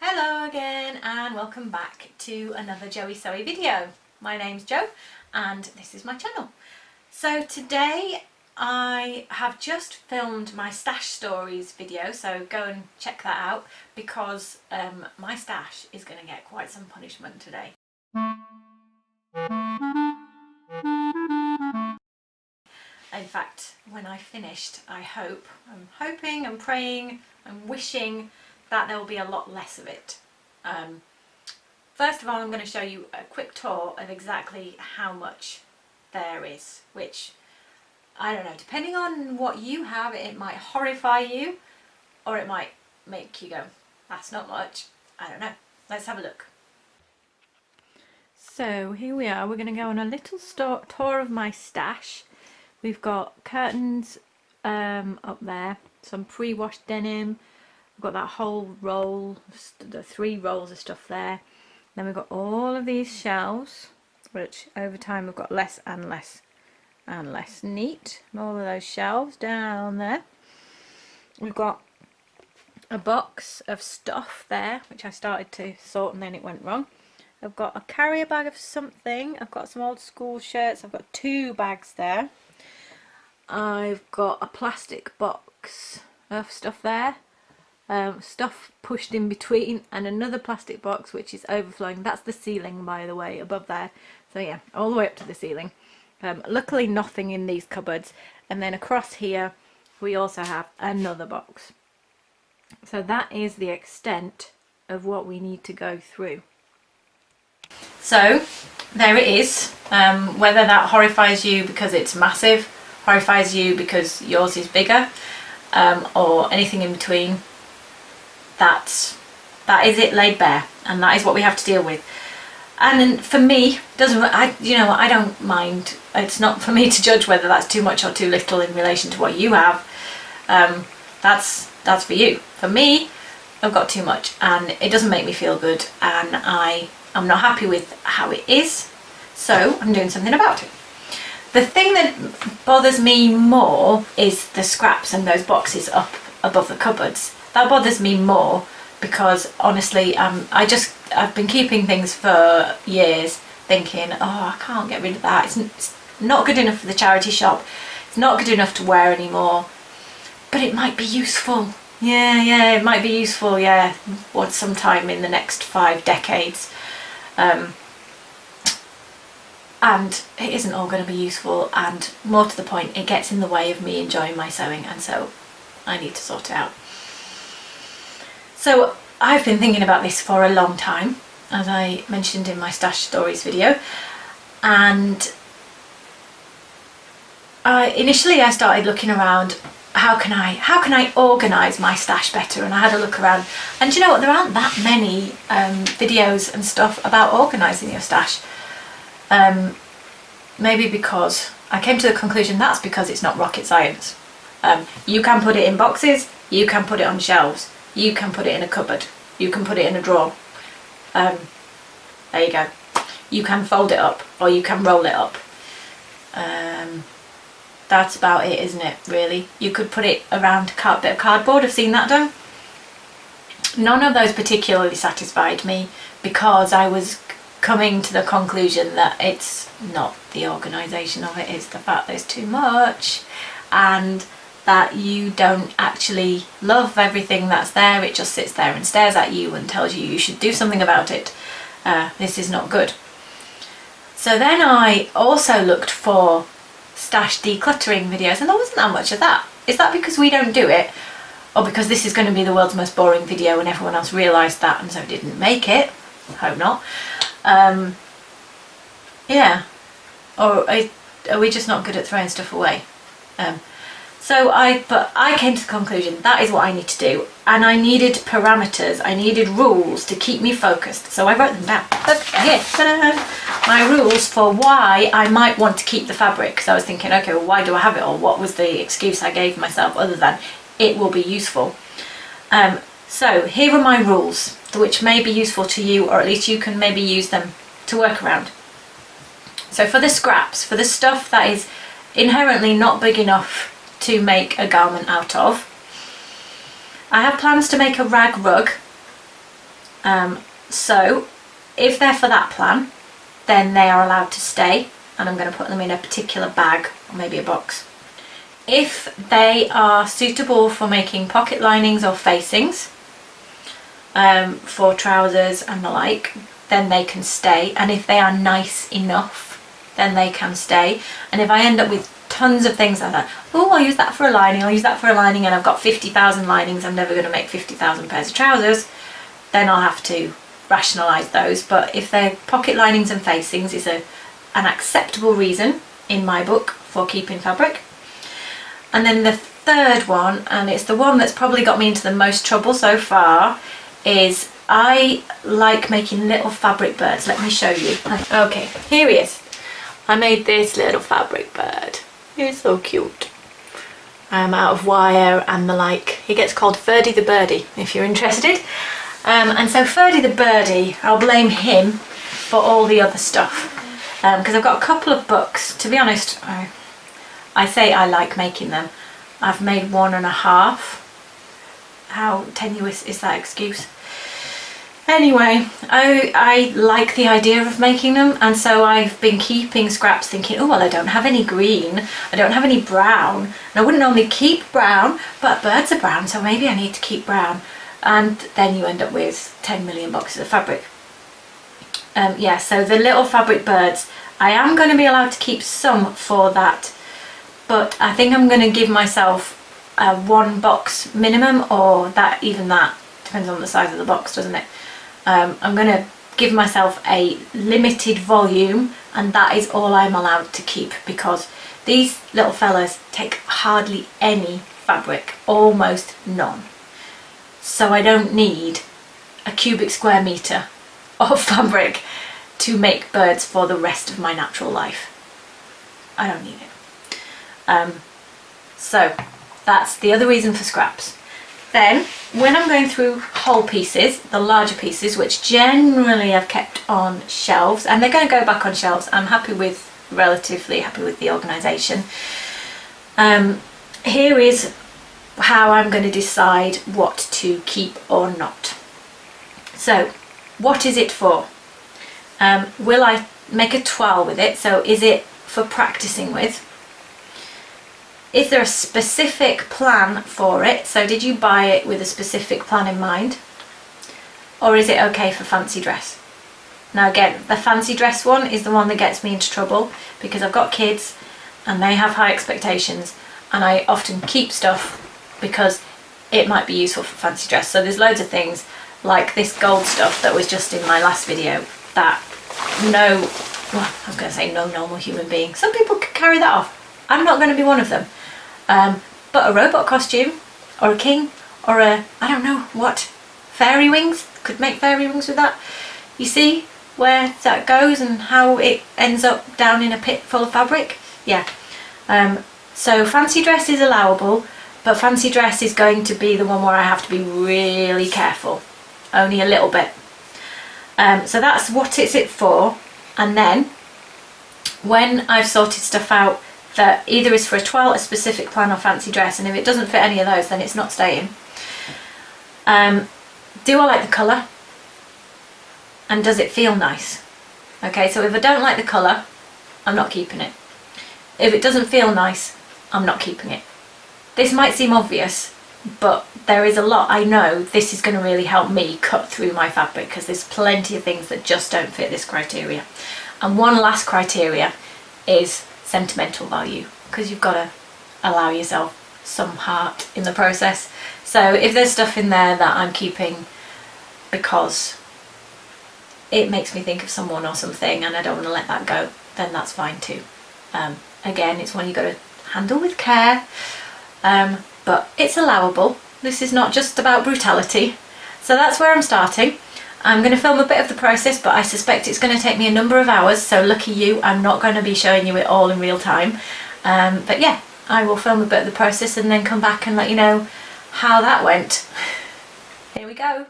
Hello again and welcome back to another Joey Sewy video. My name's Jo and this is my channel. So today I have just filmed my stash stories video, so go and check that out because my stash is going to get quite some punishment today. In fact, when I finished, I'm hoping, I'm praying, I'm wishing that there will be a lot less of it. First of all, I'm going to show you a quick tour of exactly how much there is, which, I don't know, depending on what you have, it might horrify you or it might make you go, that's not much. I don't know. Let's have a look. So here we are, we're going to go on a little tour of my stash. We've got curtains up there, some pre-washed denim. We've got that whole roll, the 3 rolls of stuff there. Then we've got all of these shelves, which over time we've got less and less and less neat. And all of those shelves down there. We've got a box of stuff there, which I started to sort and then it went wrong. I've got a carrier bag of something. I've got some old school shirts. I've got 2 bags there. I've got a plastic box of stuff there. Stuff pushed in between, and another plastic box which is overflowing. That's the ceiling, by the way, above there. So yeah, all the way up to the ceiling. Luckily nothing in these cupboards. And then across here we also have another box. So that is the extent of what we need to go through. So there it is. Whether that horrifies you because it's massive, horrifies you because yours is bigger, or anything in between, that is it laid bare, and that is what we have to deal with. And for me, I don't mind. It's not for me to judge whether that's too much or too little in relation to what you have. That's for you. For me, I've got too much and it doesn't make me feel good, and I'm not happy with how it is, so I'm doing something about it. The thing that bothers me more is the scraps and those boxes up above the cupboards. That bothers me more because honestly, I've been keeping things for years thinking, oh, I can't get rid of that. It's not good enough for the charity shop. It's not good enough to wear anymore. But it might be useful. Yeah, it might be useful, yeah, sometime in the next 5 decades. And it isn't all going to be useful, and more to the point, it gets in the way of me enjoying my sewing, and so I need to sort it out. So I've been thinking about this for a long time, as I mentioned in my stash stories video, and initially I started looking around, how can I organise my stash better, and I had a look around, and you know what, there aren't that many videos and stuff about organising your stash. Maybe because I came to the conclusion that's because it's not rocket science. You can put it in boxes, you can put it on shelves, you can put it in a cupboard, you can put it in a drawer. There you go. You can fold it up or you can roll it up. That's about it, isn't it, really? You could put it around a bit of cardboard. I've seen that done. None of those particularly satisfied me because I was coming to the conclusion that it's not the organisation of it, it's the fact there's too much and that you don't actually love everything that's there. It just sits there and stares at you and tells you you should do something about it. This is not good. So then I also looked for stash decluttering videos, and there wasn't that much of that. Is that because we don't do it, or because this is going to be the world's most boring video and everyone else realised that and so didn't make it? Hope not. Yeah, or are we just not good at throwing stuff away? But I came to the conclusion that is what I need to do, and I needed parameters, I needed rules to keep me focused, so I wrote them down. Look, here, ta-da! My rules for why I might want to keep the fabric, because I was thinking, okay, well, why do I have it all? What was the excuse I gave myself other than it will be useful? So here are my rules, which may be useful to you, or at least you can maybe use them to work around. So for the scraps, for the stuff that is inherently not big enough to make a garment out of, I have plans to make a rag rug So if they're for that plan, then they are allowed to stay, and I'm going to put them in a particular bag or maybe a box. If they are suitable for making pocket linings or facings for trousers and the like, then they can stay. And if they are nice enough, then they can stay. And if I end up with tons of things like that, oh, I'll use that for a lining, I'll use that for a lining, and I've got 50,000 linings, I'm never going to make 50,000 pairs of trousers, then I'll have to rationalise those. But if they're pocket linings and facings, is an acceptable reason in my book for keeping fabric. And then the third one, and it's the one that's probably got me into the most trouble so far, is I like making little fabric birds. Let me show you. Okay, here he is. I made this little fabric bird. He's so cute. Out of wire and the like. He gets called Ferdy the Birdie, if you're interested. And so Ferdy the Birdie, I'll blame him for all the other stuff. Because I've got a couple of books. To be honest, I say I like making them. I've made 1.5. How tenuous is that excuse? Anyway, I like the idea of making them, and so I've been keeping scraps thinking, oh well, I don't have any green, I don't have any brown, and I wouldn't normally keep brown, but birds are brown, so maybe I need to keep brown. And then you end up with 10 million boxes of fabric. Yeah, so the little fabric birds, I am going to be allowed to keep some for that, but I think I'm going to give myself a 1 box minimum, or that, even that, depends on the size of the box, doesn't it? I'm going to give myself a limited volume, and that is all I'm allowed to keep, because these little fellas take hardly any fabric, almost none. So I don't need a cubic square metre of fabric to make birds for the rest of my natural life. I don't need it. So that's the other reason for scraps. Then, when I'm going through whole pieces, the larger pieces, which generally I've kept on shelves, and they're going to go back on shelves, I'm relatively happy with the organisation. Here is how I'm going to decide what to keep or not. So, what is it for? Will I make a toile with it? So is it for practicing with? Is there a specific plan for it? So did you buy it with a specific plan in mind? Or is it okay for fancy dress? Now again, the fancy dress one is the one that gets me into trouble, because I've got kids and they have high expectations, and I often keep stuff because it might be useful for fancy dress. So there's loads of things like this gold stuff that was just in my last video that no normal human being, some people could carry that off. I'm not going to be one of them. But a robot costume, or a king, or a, I don't know what, fairy wings, could make fairy wings with that. You see where that goes and how it ends up down in a pit full of fabric? Yeah. So fancy dress is allowable, but fancy dress is going to be the one where I have to be really careful, only a little bit. So that's what it's it for. And then when I've sorted stuff out that either is for a toile, a specific plan, or fancy dress, and if it doesn't fit any of those, then it's not staying. Do I like the colour? And does it feel nice? Okay, so if I don't like the colour, I'm not keeping it. If it doesn't feel nice, I'm not keeping it. This might seem obvious, but there is a lot. I know this is going to really help me cut through my fabric, because there's plenty of things that just don't fit this criteria. And one last criteria is sentimental value, because you've got to allow yourself some heart in the process. So if there's stuff in there that I'm keeping because it makes me think of someone or something and I don't want to let that go, then that's fine too. Again, it's one you've got to handle with care, but it's allowable. This is not just about brutality. So that's where I'm starting. I'm going to film a bit of the process, but I suspect it's going to take me a number of hours, so lucky you, I'm not going to be showing you it all in real time. But yeah, I will film a bit of the process and then come back and let you know how that went. Here we go.